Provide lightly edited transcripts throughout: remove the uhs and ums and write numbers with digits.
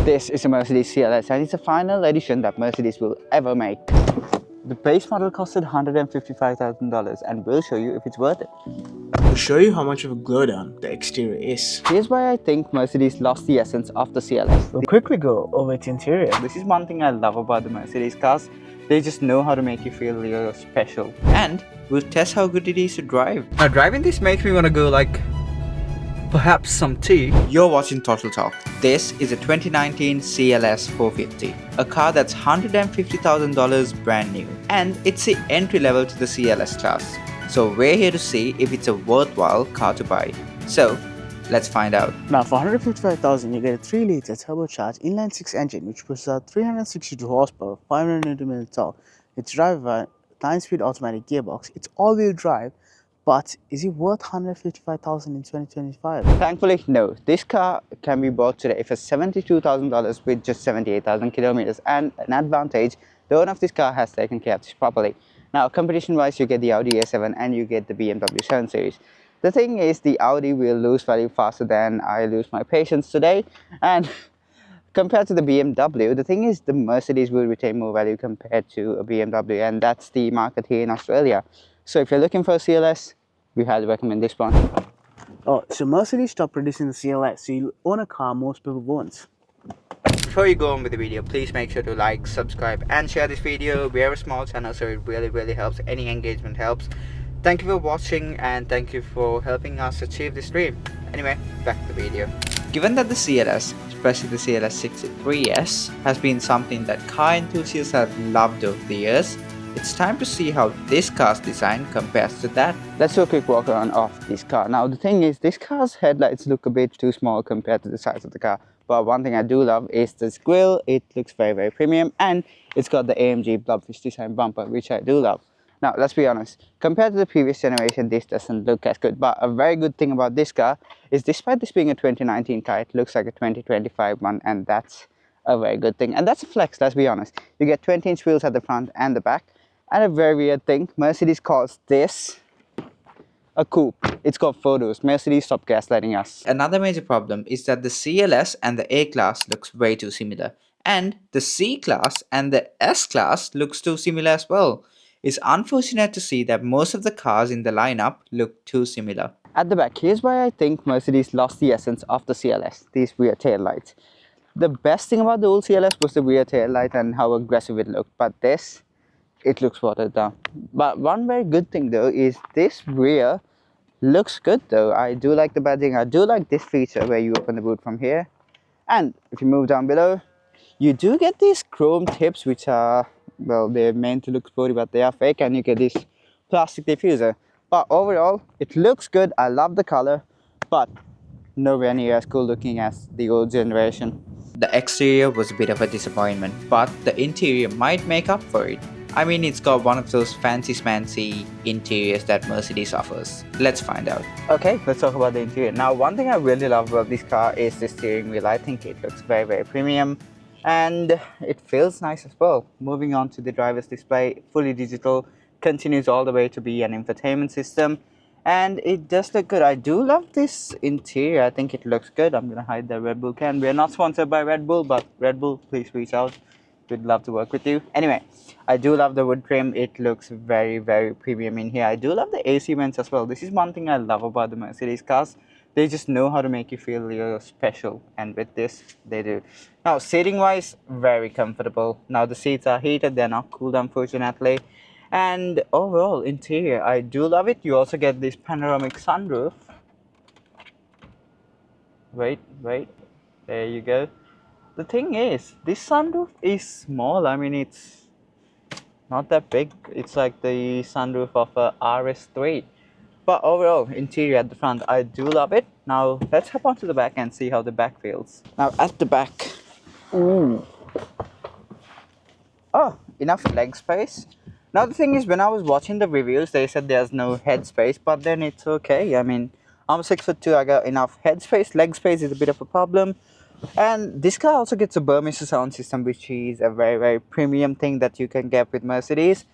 This is a Mercedes CLS and it's a final edition that Mercedes will ever make. The base model costed $155,000 and we'll show you if it's worth it. To show you how much of a glow down the exterior is. Here's why I think Mercedes lost the essence of the CLS. We'll quickly go over its interior. This is one thing I love about the Mercedes cars. They just know how to make you feel you're special. And we'll test how good it is to drive. Now driving this makes me want to go like perhaps some tea. You're watching Total Talk. This is a 2019 CLS 450, a car that's $150,000 brand new, and it's the entry level to the CLS class. So we're here to see if it's a worthwhile car to buy. So let's find out. Now for $155,000 you get a 3-litre turbocharged inline-6 engine which pushes out 362 horsepower, 500 Nm torque. It's driven by a 9-speed automatic gearbox. It's all-wheel drive. But is it worth $155,000 in 2025? Thankfully, no. This car can be bought today for $72,000 with just 78,000 kilometers. And an advantage, the owner of this car has taken care of this properly. Now, competition-wise, you get the Audi A7 and you get the BMW 7 Series. The thing is, the Audi will lose value faster than I lose my patience today. And compared to the BMW, the thing is, the Mercedes will retain more value compared to a BMW. And that's the market here in Australia. So if you're looking for a CLS, we highly recommend this one. Oh, so Mercedes stopped producing the CLS, so you own a car most people won't. Before you go on with the video, please make sure to like, subscribe and share this video. We are a small channel, so it really helps. Any engagement helps. Thank you for watching and thank you for helping us achieve this dream. Anyway, back to the video. Given that the CLS, especially the CLS 63S, has been something that car enthusiasts have loved over the years, it's time to see how this car's design compares to that. Let's do a quick walk around of this car. Now the thing is, this car's headlights look a bit too small compared to the size of the car. But one thing I do love is this grille. It looks very premium and it's got the AMG blobfish design bumper, which I do love. Now let's be honest, compared to the previous generation, this doesn't look as good. But a very good thing about this car is despite this being a 2019 car, it looks like a 2025 one, and that's a very good thing. And that's a flex, let's be honest. You get 20-inch wheels at the front and the back. And a very weird thing, Mercedes calls this a coupe. It's got photos. Mercedes, stop gaslighting us. Another major problem is that the CLS and the A Class looks way too similar. And the C Class and the S Class looks too similar as well. It's unfortunate to see that most of the cars in the lineup look too similar. At the back, here's why I think Mercedes lost the essence of the CLS, these rear tail lights. The best thing about the old CLS was the rear tail light and how aggressive it looked, but this, it looks watered down. But one very good thing though is this rear looks good though. I do like the badging. I do like this feature where you open the boot from here, and if you move down below, you do get these chrome tips which are, well, they're meant to look sporty but they are fake, and you get this plastic diffuser. But overall it looks good. I love the color, but nowhere near as cool looking as the old generation. The exterior was a bit of a disappointment, but the interior might make up for it. I mean, it's got one of those fancy schmancy interiors that Mercedes offers. Let's find out. Okay, let's talk about the interior. Now, one thing I really love about this car is the steering wheel. I think it looks very premium and it feels nice as well. Moving on to the driver's display, fully digital, continues all the way to be an infotainment system. And it does look good. I do love this interior. I think it looks good. I'm gonna hide the Red Bull can. We're not sponsored by Red Bull, but Red Bull, please reach out. We'd love to work with you. Anyway, I do love the wood trim. It looks very premium in here. I do love the AC vents as well. This is one thing I love about the Mercedes cars. They just know how to make you feel you're special, and with this, they do. Now, seating wise, very comfortable. Now the seats are heated. They're not cooled, unfortunately. And overall interior, I do love it. You also get this panoramic sunroof. Wait, there you go. The thing is, this sunroof is small. I mean, it's not that big. It's like the sunroof of a RS3. But overall, interior at the front, I do love it. Now, let's hop onto the back and see how the back feels. Now, at the back, ooh. Oh, enough leg space. Now, the thing is, when I was watching the reviews, they said there's no head space, but then it's okay. I mean, I'm 6'2", I got enough head space. Leg space is a bit of a problem. And this car also gets a Burmese sound system, which is a very premium thing that you can get with Mercedes.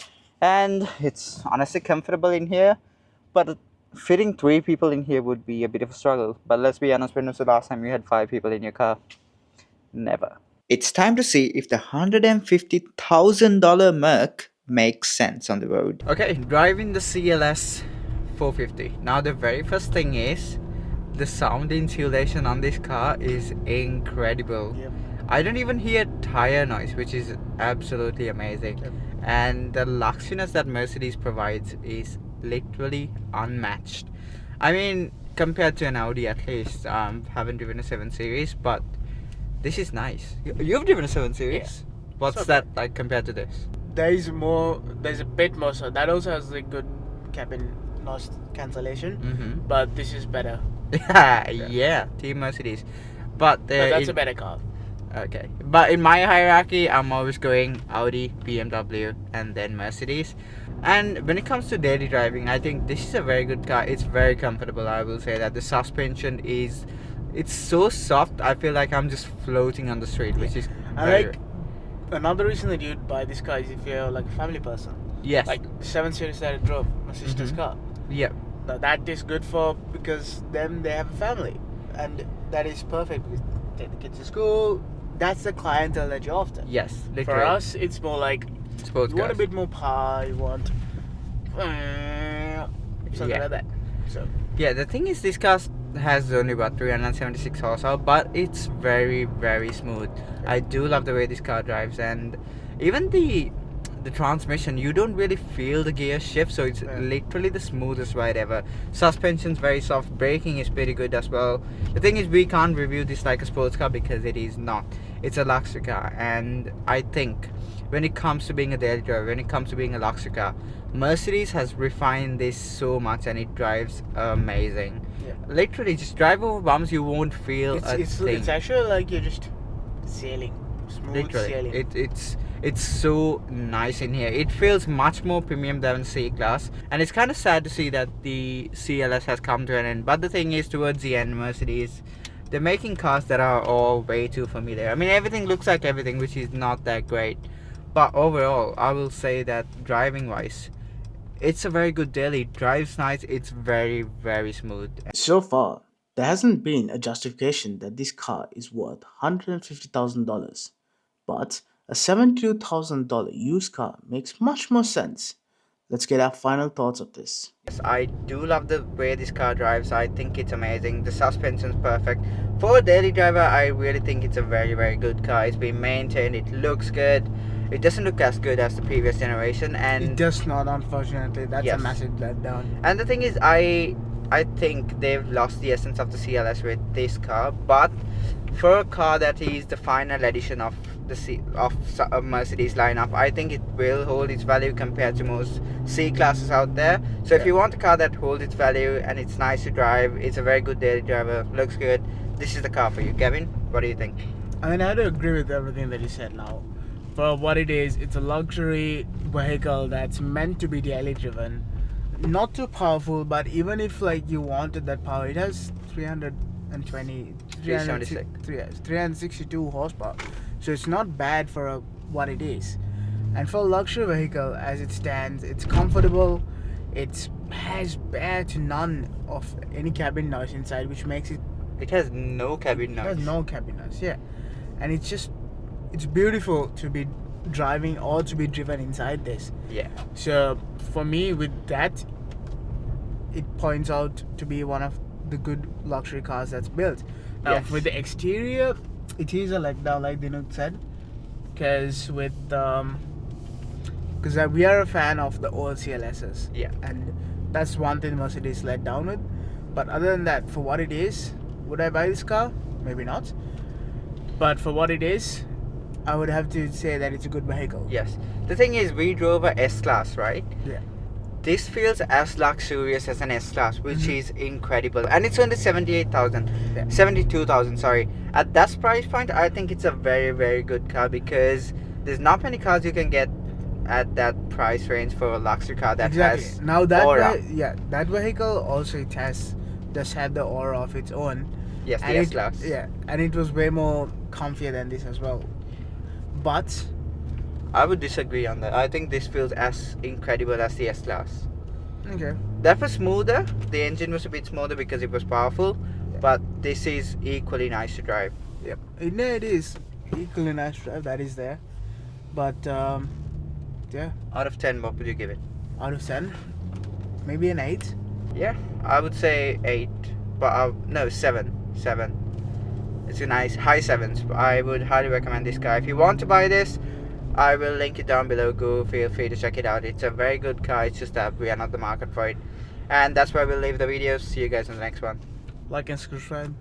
And it's honestly comfortable in here, but fitting 3 people in here would be a bit of a struggle. But let's be honest, when was the last time you had 5 people in your car? Never. It's time to see if the $150,000 Merc makes sense on the road. Okay, driving the CLS 450. Now the very first thing is the sound insulation on this car is incredible. Yep. I don't even hear tire noise, which is absolutely amazing. Yep. And the luxuriness that Mercedes provides is literally unmatched. I mean, compared to an Audi at least. Haven't driven a 7 Series, but this is nice. You've driven a 7 Series? What's okay. that like compared to this? There's a bit more, so that also has a good cabin noise cancellation, Mm-hmm. but this is better. Yeah, Team Mercedes. But That's a better car. Okay, but in my hierarchy, I'm always going Audi, BMW, and then Mercedes. And when it comes to daily driving, I think this is a very good car. It's very comfortable. I will say that the suspension is, it's so soft. I feel like I'm just floating on the street, which is And like another reason that you'd buy this car is if you're like a family person. yes, Like 7 Series that I drove, my sister's Mhm. car. yeah, Now that is good for because then they have a family, and that is perfect because take the kids to school. That's the clientele that you're after. yes. For Literally. us, it's more like Sports you want a cars. bit more power. You want something Yeah. like that. So Yeah, the thing is, this car has only about 376 horsepower, but it's very, very smooth. I do love the way this car drives, and even the transmission, you don't really feel the gear shift, so it's Yeah. literally the smoothest ride ever. Suspension's very soft, braking is pretty good as well. The thing is, we can't review this like a sports car because it is not. It's a luxury car, and I think when it comes to being a daily driver, when it comes to being a luxury car, Mercedes has refined this so much, and it drives amazing. yeah, Literally, just drive over bumps, you won't feel a thing. it's actually like you're just sailing, smooth Literally, sailing. it's so nice in here. It feels much more premium than C Class, and it's kind of sad to see that the CLS has come to an end. But the thing is, towards the end, Mercedes, they're making cars that are all way too familiar. I mean, everything looks like everything, which is not that great. But overall, I will say that driving wise, it's a very good daily. Drives nice. It's very, very smooth. So far, there hasn't been a justification that this car is worth $150,000, but a $72,000 used car makes much more sense. Let's get our final thoughts of this. Yes, I do love the way this car drives. I think it's amazing. The suspension's perfect. For a daily driver, I really think it's a very, very good car. It's been maintained. It looks good. It doesn't look as good as the previous generation, It and does not, unfortunately. That's Yes. a massive letdown. and the thing is, I think they've lost the essence of the CLS with this car. But for a car that is the final edition of a Mercedes lineup, I think it will hold its value compared to most C classes out there. So if Yeah. you want a car that holds its value and it's nice to drive, it's a very good daily driver, looks good, this is the car for you. Kevin, what do you think? I mean, I had to agree with everything that you said now. For what it is, it's a luxury vehicle that's meant to be daily driven. Not too powerful, but even if like you wanted that power, it has 320, 376. 362 horsepower. So it's not bad for what it is. And for a luxury vehicle, as it stands, it's comfortable. It has bare to none of any cabin noise inside, which makes it It has no cabin noise. there's no cabin noise, yeah. And it's beautiful to be driving or to be driven inside this. Yeah. So for me, with that, it points out to be one of the good luxury cars that's built. Now, Yes. with the exterior, it is a letdown, like Dinuk said, because we are a fan of the old CLSs. Yeah. And that's one thing Mercedes let down with. But other than that, for what it is, would I buy this car? Maybe not. But for what it is, I would have to say that it's a good vehicle. Yes. The thing is, we drove a S class, right? Yeah. This feels as luxurious as an S class, which Mhm. is incredible, and it's only 78,000, Yeah. 72,000. Sorry, at that price point, I think it's a very, very good car because there's not many cars you can get at that price range for a luxury car that Exactly. has Now that aura. that vehicle also it does have the aura of its own. Yes, the And S class. Yeah, and it was way more comfier than this as well. But I would disagree on that. I think this feels as incredible as the S class. okay, That was smoother. The engine was a bit smoother because it was powerful, but this is equally nice to drive. Yep. It is equally nice drive that is there, but yeah, Out of 10, what would you give it? out of 10, maybe an 8. Yeah, I would say 8, but no, 7. 7. It's a nice high 7s. I would highly recommend this car. If you want to buy this, I will link it down below. Go, feel free to check it out. It's a very good car. It's just that we are not the market for it. And that's where we'll leave the video. See you guys in the next one. Like and subscribe.